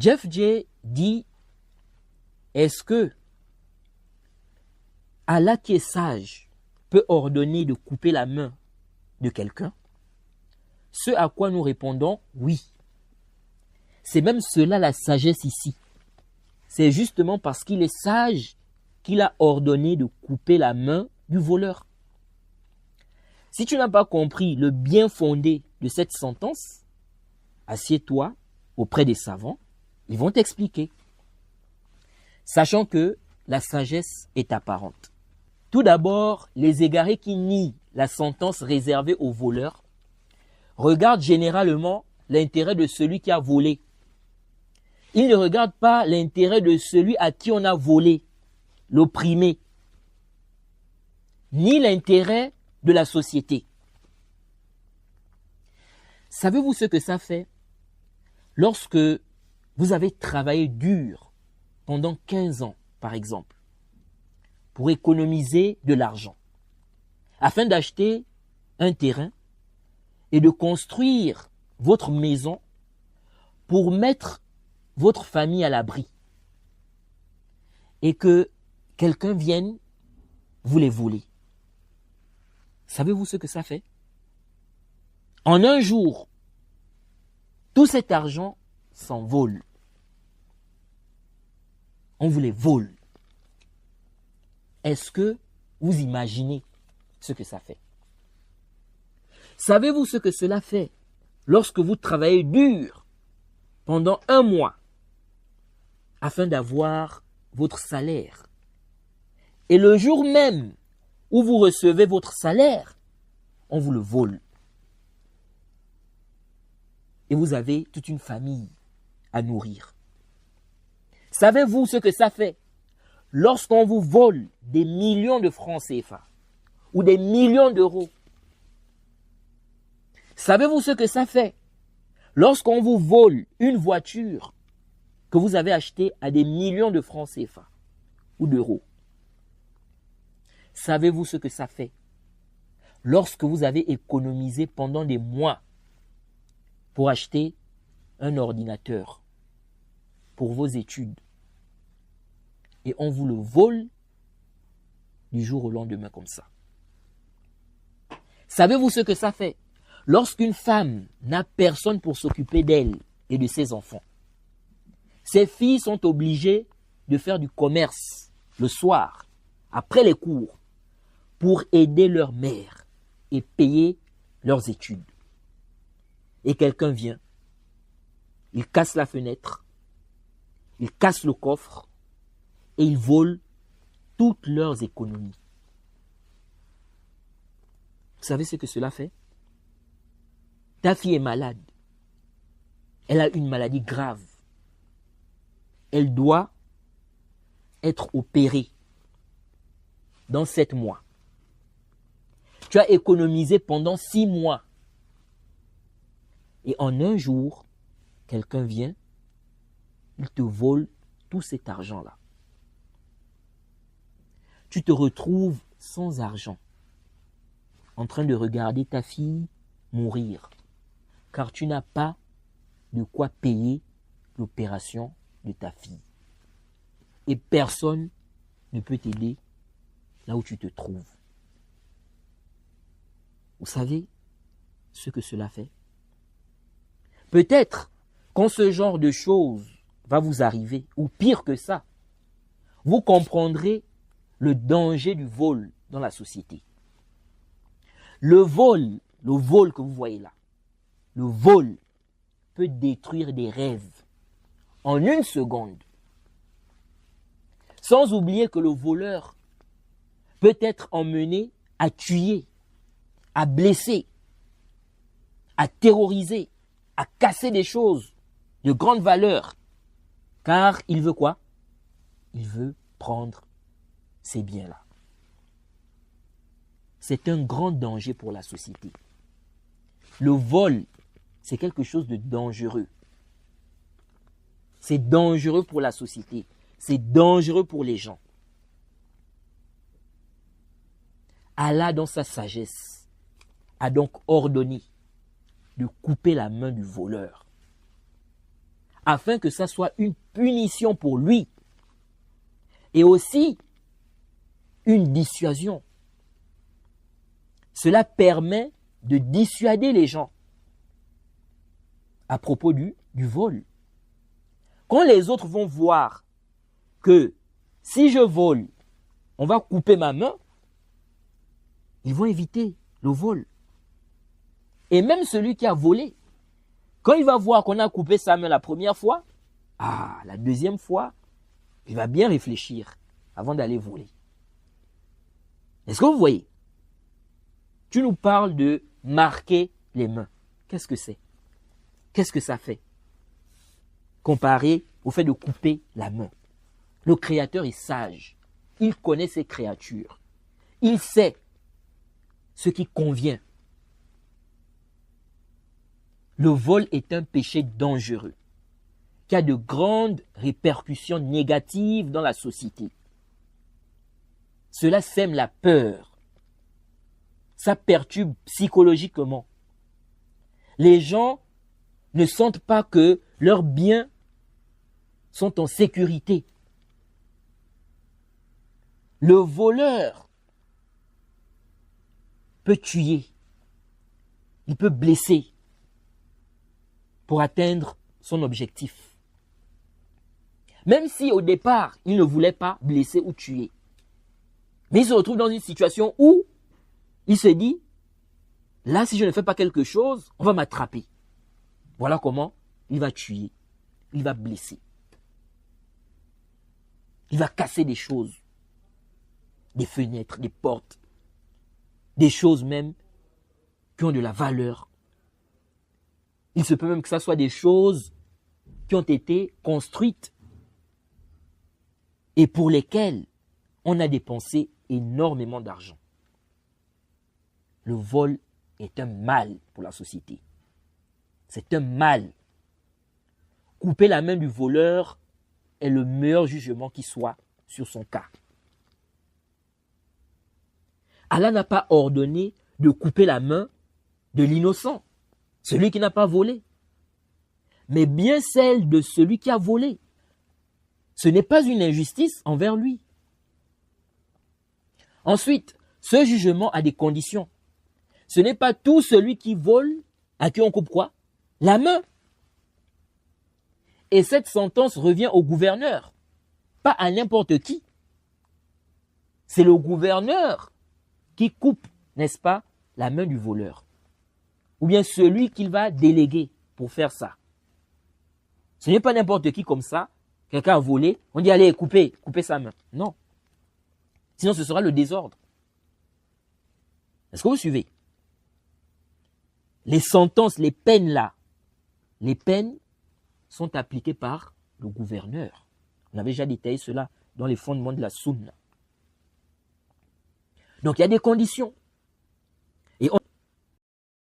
Jeff J dit, est-ce que Allah qui est sage peut ordonner de couper la main de quelqu'un? Ce à quoi nous répondons, oui. C'est même cela la sagesse ici. C'est justement parce qu'il est sage qu'il a ordonné de couper la main du voleur. Si tu n'as pas compris le bien fondé de cette sentence, assieds-toi auprès des savants, ils vont t'expliquer. Sachant que la sagesse est apparente. Tout d'abord, les égarés qui nient la sentence réservée aux voleurs regardent généralement l'intérêt de celui qui a volé. Ils ne regardent pas l'intérêt de celui à qui on a volé, l'opprimé, ni l'intérêt de la société. Savez-vous ce que ça fait? Lorsque vous avez travaillé dur pendant 15 ans, par exemple, pour économiser de l'argent, afin d'acheter un terrain et de construire votre maison pour mettre votre famille à l'abri, et que quelqu'un vienne vous les voler. Savez-vous ce que ça fait? En un jour, tout cet argent s'envole. On vous les vole. Est-ce que vous imaginez ce que ça fait? Savez-vous ce que cela fait lorsque vous travaillez dur pendant un mois afin d'avoir votre salaire? Et le jour même où vous recevez votre salaire, on vous le vole. Et vous avez toute une famille à nourrir. Savez-vous ce que ça fait lorsqu'on vous vole des millions de francs CFA ou des millions d'euros? Savez-vous ce que ça fait lorsqu'on vous vole une voiture que vous avez achetée à des millions de francs CFA ou d'euros? Savez-vous ce que ça fait lorsque vous avez économisé pendant des mois pour acheter un ordinateur pour vos études et on vous le vole du jour au lendemain comme ça? Savez-vous ce que ça fait lorsqu'une femme n'a personne pour s'occuper d'elle et de ses enfants? Ses filles sont obligées de faire du commerce le soir, après les cours, pour aider leur mère et payer leurs études. Et quelqu'un vient, il casse la fenêtre, il casse le coffre et il vole toutes leurs économies. Vous savez ce que cela fait? Ta fille est malade. Elle a une maladie grave. Elle doit être opérée dans 7 mois. Tu as économisé pendant 6 mois. Et en un jour, quelqu'un vient, il te vole tout cet argent-là. Tu te retrouves sans argent, en train de regarder ta fille mourir, car tu n'as pas de quoi payer l'opération de ta fille. Et personne ne peut t'aider là où tu te trouves. Vous savez ce que cela fait? Peut-être quand ce genre de choses va vous arriver, ou pire que ça, vous comprendrez le danger du vol dans la société. Le vol que vous voyez là, le vol peut détruire des rêves en une seconde. Sans oublier que le voleur peut être emmené à tuer, à blesser, à terroriser, à casser des choses de grande valeur. Car il veut quoi? Il veut prendre ces biens-là. C'est un grand danger pour la société. Le vol, c'est quelque chose de dangereux. C'est dangereux pour la société. C'est dangereux pour les gens. Allah, dans sa sagesse, a donc ordonné de couper la main du voleur, afin que ça soit une punition pour lui et aussi une dissuasion. Cela permet de dissuader les gens à propos du vol. Quand les autres vont voir que si je vole, on va couper ma main, ils vont éviter le vol. Et même celui qui a volé, quand il va voir qu'on a coupé sa main la première fois, la deuxième fois, il va bien réfléchir avant d'aller voler. Est-ce que vous voyez? Tu nous parles de marquer les mains. Qu'est-ce que c'est? Qu'est-ce que ça fait? Comparé au fait de couper la main. Le Créateur est sage. Il connaît ses créatures. Il sait ce qui convient. Le vol est un péché dangereux qui a de grandes répercussions négatives dans la société. Cela sème la peur. Ça perturbe psychologiquement. Les gens ne sentent pas que leurs biens sont en sécurité. Le voleur peut tuer, il peut blesser pour atteindre son objectif. Même si au départ, il ne voulait pas blesser ou tuer. Mais il se retrouve dans une situation où il se dit, là, si je ne fais pas quelque chose, on va m'attraper. Voilà comment il va tuer, il va blesser. Il va casser des choses, des fenêtres, des portes, des choses même qui ont de la valeur. Il se peut même que ça soit des choses qui ont été construites et pour lesquelles on a dépensé énormément d'argent. Le vol est un mal pour la société. C'est un mal. Couper la main du voleur est le meilleur jugement qui soit sur son cas. Allah n'a pas ordonné de couper la main de l'innocent, celui qui n'a pas volé, mais bien celle de celui qui a volé. Ce n'est pas une injustice envers lui. Ensuite, ce jugement a des conditions. Ce n'est pas tout celui qui vole à qui on coupe quoi? La main. Et cette sentence revient au gouverneur, pas à n'importe qui. C'est le gouverneur qui coupe, n'est-ce pas, la main du voleur. Ou bien celui qu'il va déléguer pour faire ça. Ce n'est pas n'importe qui comme ça. Quelqu'un a volé, on dit allez, coupez sa main. Non. Sinon ce sera le désordre. Est-ce que vous suivez? Les sentences, les peines là, les peines sont appliquées par le gouverneur. On avait déjà détaillé cela dans les fondements de la Sunna. Donc il y a des conditions. Et